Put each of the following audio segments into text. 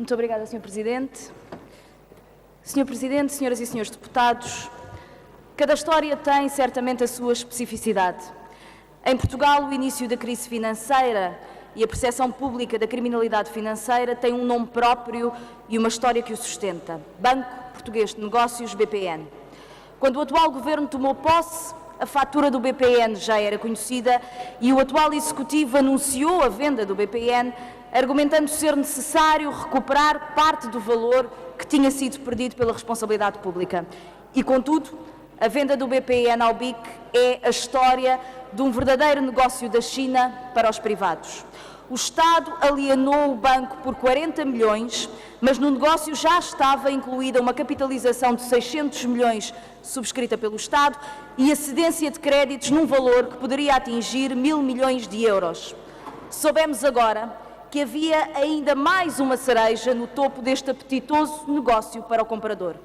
Muito obrigada, Sr. Presidente. Sr. Presidente, senhoras e senhores deputados, cada história tem certamente a sua especificidade. Em Portugal, o início da crise financeira e a percepção pública da criminalidade financeira tem um nome próprio e uma história que o sustenta: Banco Português de Negócios, BPN. Quando o atual governo tomou posse, a fatura do BPN já era conhecida e o atual executivo anunciou a venda do BPN, argumentando ser necessário recuperar parte do valor que tinha sido perdido pela responsabilidade pública. E, contudo, a venda do BPN ao BIC é a história de um verdadeiro negócio da China para os privados. O Estado alienou o banco por 40 milhões, mas no negócio já estava incluída uma capitalização de 600 milhões subscrita pelo Estado e a cedência de créditos num valor que poderia atingir 1.000 milhões de euros. Soubemos agora que havia ainda mais uma cereja no topo deste apetitoso negócio para o comprador.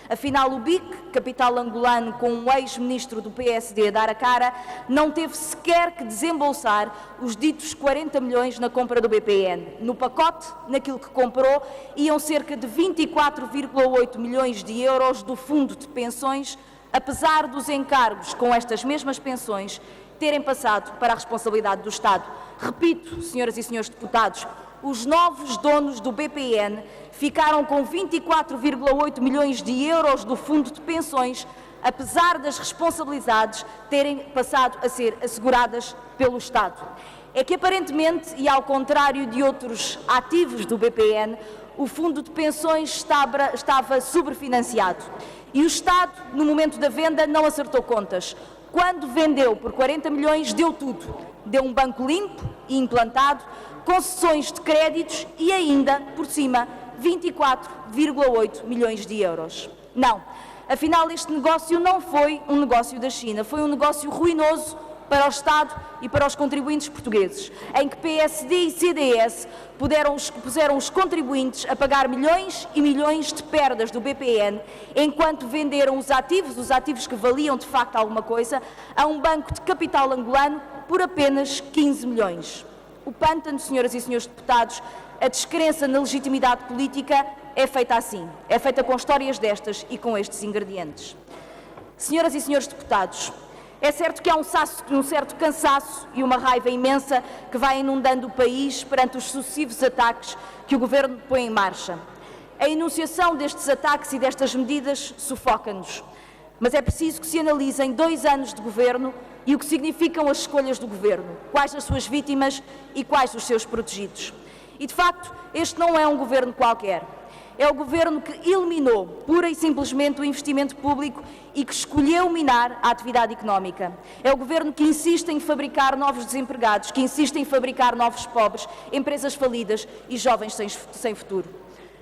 Afinal, o BIC, capital angolano com um ex-ministro do PSD a dar a cara, não teve sequer que desembolsar os ditos 40 milhões na compra do BPN. No pacote, naquilo que comprou, iam cerca de 24,8 milhões de euros do fundo de pensões, apesar dos encargos com estas mesmas pensões terem passado para a responsabilidade do Estado. Repito, senhoras e senhores deputados, os novos donos do BPN ficaram com 24,8 milhões de euros do fundo de pensões, apesar das responsabilidades terem passado a ser asseguradas pelo Estado. É que, aparentemente, e ao contrário de outros ativos do BPN, o fundo de pensões estava sobrefinanciado. E o Estado, no momento da venda, não acertou contas. Quando vendeu por 40 milhões, deu tudo. Deu um banco limpo e implantado, concessões de créditos e ainda, por cima, 24,8 milhões de euros. Não, afinal este negócio não foi um negócio da China, foi um negócio ruinoso para o Estado e para os contribuintes portugueses, em que PSD e CDS puseram os contribuintes a pagar milhões e milhões de perdas do BPN, enquanto venderam os ativos que valiam de facto alguma coisa, a um banco de capital angolano por apenas 15 milhões. O pântano, senhoras e senhores deputados, a descrença na legitimidade política é feita assim, é feita com histórias destas e com estes ingredientes. Senhoras e senhores deputados, é certo que há um certo cansaço e uma raiva imensa que vai inundando o país perante os sucessivos ataques que o Governo põe em marcha. A enunciação destes ataques e destas medidas sufoca-nos, mas é preciso que se analisem 2 anos de Governo e o que significam as escolhas do Governo, quais as suas vítimas e quais os seus protegidos. E, de facto, este não é um Governo qualquer. É o Governo que eliminou, pura e simplesmente, o investimento público e que escolheu minar a atividade económica. É o Governo que insiste em fabricar novos desempregados, que insiste em fabricar novos pobres, empresas falidas e jovens sem futuro.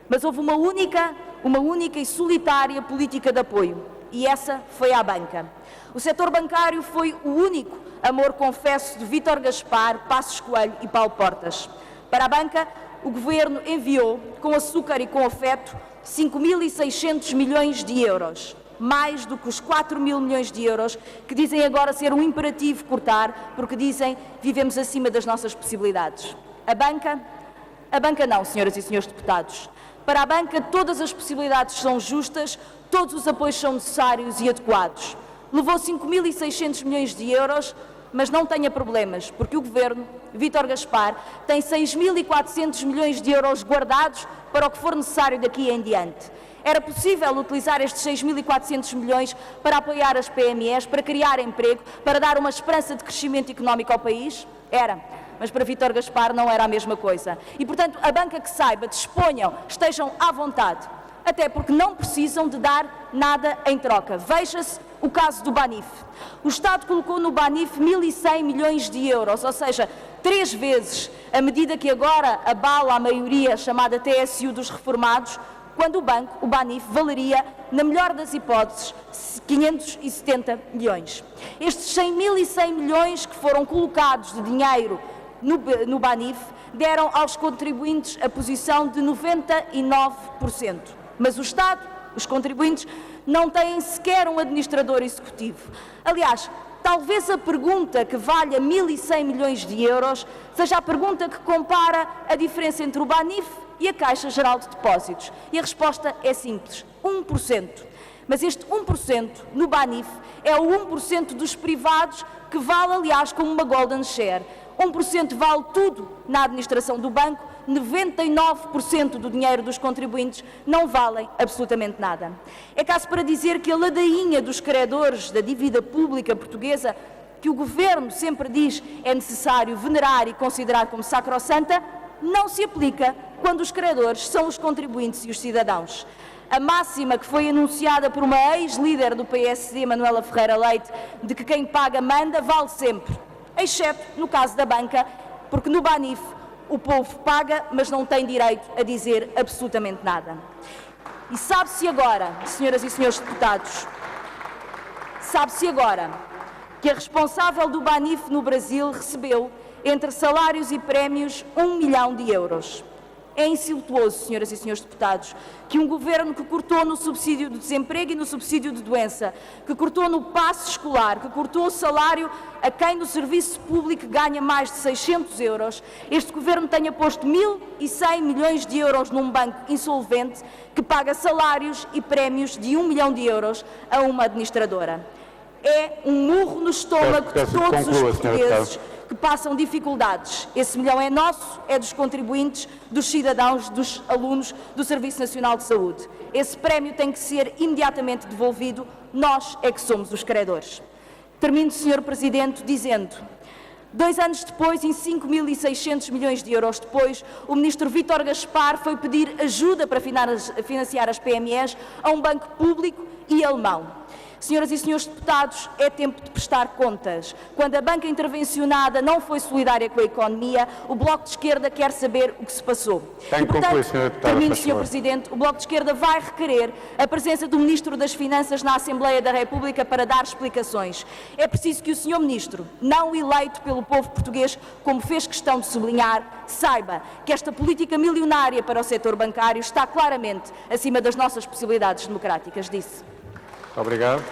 Mas houve uma única e solitária política de apoio, e essa foi à banca. O setor bancário foi o único amor confesso de Vítor Gaspar, Passos Coelho e Paulo Portas. Para a banca, o Governo enviou, com açúcar e com afeto, 5.600 milhões de euros, mais do que os 4.000 milhões de euros que dizem agora ser um imperativo cortar, porque dizem vivemos acima das nossas possibilidades. A banca não, senhoras e senhores deputados. Para a banca todas as possibilidades são justas, todos os apoios são necessários e adequados. Levou 5.600 milhões de euros, mas não tenha problemas, porque o Governo, Vítor Gaspar, tem 6.400 milhões de euros guardados para o que for necessário daqui em diante. Era possível utilizar estes 6.400 milhões para apoiar as PMEs, para criar emprego, para dar uma esperança de crescimento económico ao país? Era. Mas para Vítor Gaspar não era a mesma coisa. E, portanto, a banca que saiba, disponham, estejam à vontade, até porque não precisam de dar nada em troca. Veja-se o caso do Banif. O Estado colocou no Banif 1.100 milhões de euros, ou seja, 3 vezes a medida que agora abala a maioria chamada TSU dos reformados, quando o Banif, valeria, na melhor das hipóteses, 570 milhões. Estes 100.100 milhões que foram colocados de dinheiro no Banif deram aos contribuintes a posição de 99%. Mas o Estado, os contribuintes, não têm sequer um administrador executivo. Aliás, talvez a pergunta que valha 1.100 milhões de euros seja a pergunta que compara a diferença entre o Banif e a Caixa Geral de Depósitos? E a resposta é simples, 1%. Mas este 1% no Banif é o 1% dos privados que vale, aliás, como uma golden share. 1% vale tudo na administração do banco, 99% do dinheiro dos contribuintes não valem absolutamente nada. É caso para dizer que a ladainha dos credores da dívida pública portuguesa, que o Governo sempre diz é necessário venerar e considerar como sacrossanta, não se aplica quando os credores são os contribuintes e os cidadãos. A máxima que foi anunciada por uma ex-líder do PSD, Manuela Ferreira Leite, de que quem paga manda, vale sempre, exceto no caso da banca, porque no Banif o povo paga, mas não tem direito a dizer absolutamente nada. E sabe-se agora, senhoras e senhores deputados, sabe-se agora que a responsável do Banif no Brasil recebeu, entre salários e prémios, 1 milhão de euros. É insultuoso, senhoras e senhores deputados, que um governo que cortou no subsídio de desemprego e no subsídio de doença, que cortou no passe escolar, que cortou o salário a quem no serviço público ganha mais de 600 euros, este governo tenha posto 1.100 milhões de euros num banco insolvente que paga salários e prémios de 1 milhão de euros a uma administradora. É um murro no estômago de todos os portugueses que passam dificuldades. Esse milhão é nosso, é dos contribuintes, dos cidadãos, dos alunos do Serviço Nacional de Saúde. Esse prémio tem que ser imediatamente devolvido, nós é que somos os credores. Termino, Sr. Presidente, dizendo: 2 anos depois, em 5.600 milhões de euros depois, o Ministro Vítor Gaspar foi pedir ajuda para financiar as PMEs a um banco público e alemão. Senhoras e senhores deputados, é tempo de prestar contas. Quando a banca intervencionada não foi solidária com a economia, o Bloco de Esquerda quer saber o que se passou. Tem que concluir, Sra. Deputada. Termino, Sr. Presidente, o Bloco de Esquerda vai requerer a presença do Ministro das Finanças na Assembleia da República para dar explicações. É preciso que o Sr. Ministro, não eleito pelo povo português, como fez questão de sublinhar, saiba que esta política milionária para o setor bancário está claramente acima das nossas possibilidades democráticas. Disse. Obrigado.